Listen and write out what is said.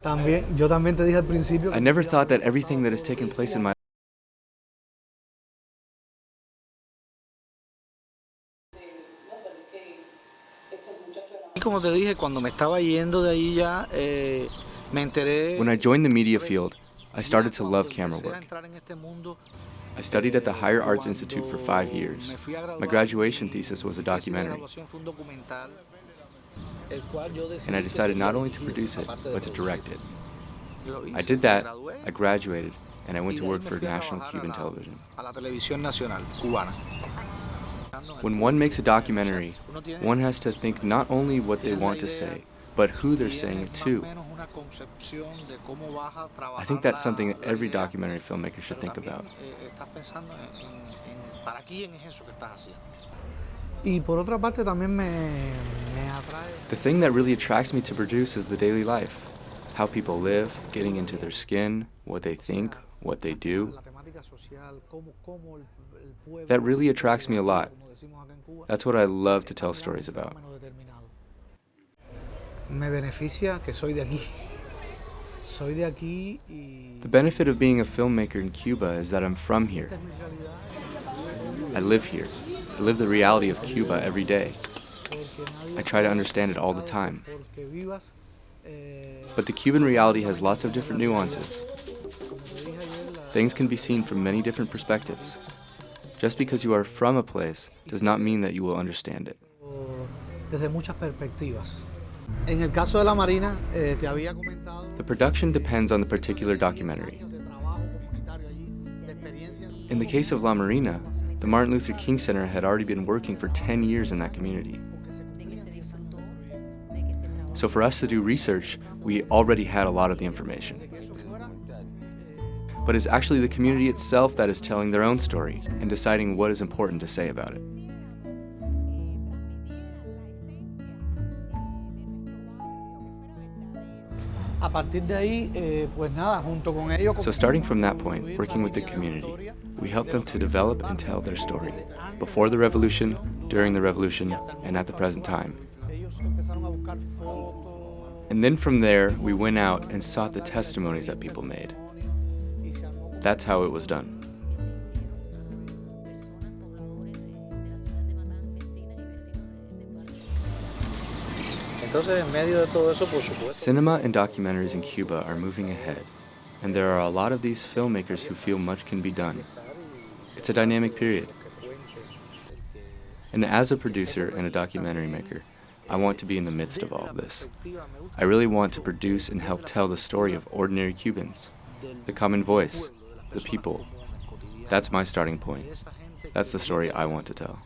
Yo también te dije al principio. I never thought that everything that has taken place in my Como te dije, cuando me estaba yendo de ahí ya, me enteré. When I joined the media field, I started to love camera work. I studied at the Higher Arts Institute for 5 years. My graduation thesis was a documentary. And I decided not only to produce it, but to direct it. I did that, I graduated, and I went to work for national Cuban television. When one makes a documentary, one has to think not only what they want to say, but who they're saying it to. I think that's something that every documentary filmmaker should think about. The thing that really attracts me to produce is the daily life. How people live, getting into their skin, what they think, what they do. That really attracts me a lot. That's what I love to tell stories about. The benefit of being a filmmaker in Cuba is that I'm from here. I live here. I live the reality of Cuba every day. I try to understand it all the time. But the Cuban reality has lots of different nuances. Things can be seen from many different perspectives. Just because you are from a place does not mean that you will understand it. The production depends on the particular documentary. In the case of La Marina, the Martin Luther King Center had already been working for 10 years in that community. So for us to do research, we already had a lot of the information. But it's actually the community itself that is telling their own story and deciding what is important to say about it. So starting from that point, working with the community, we help them to develop and tell their story, before the revolution, during the revolution, and at the present time. And then from there, we went out and sought the testimonies that people made. That's how it was done. Cinema and documentaries in Cuba are moving ahead, and there are a lot of these filmmakers who feel much can be done. It's a dynamic period. And as a producer and a documentary maker, I want to be in the midst of all of this. I really want to produce and help tell the story of ordinary Cubans, the common voice, the people. That's my starting point. That's the story I want to tell.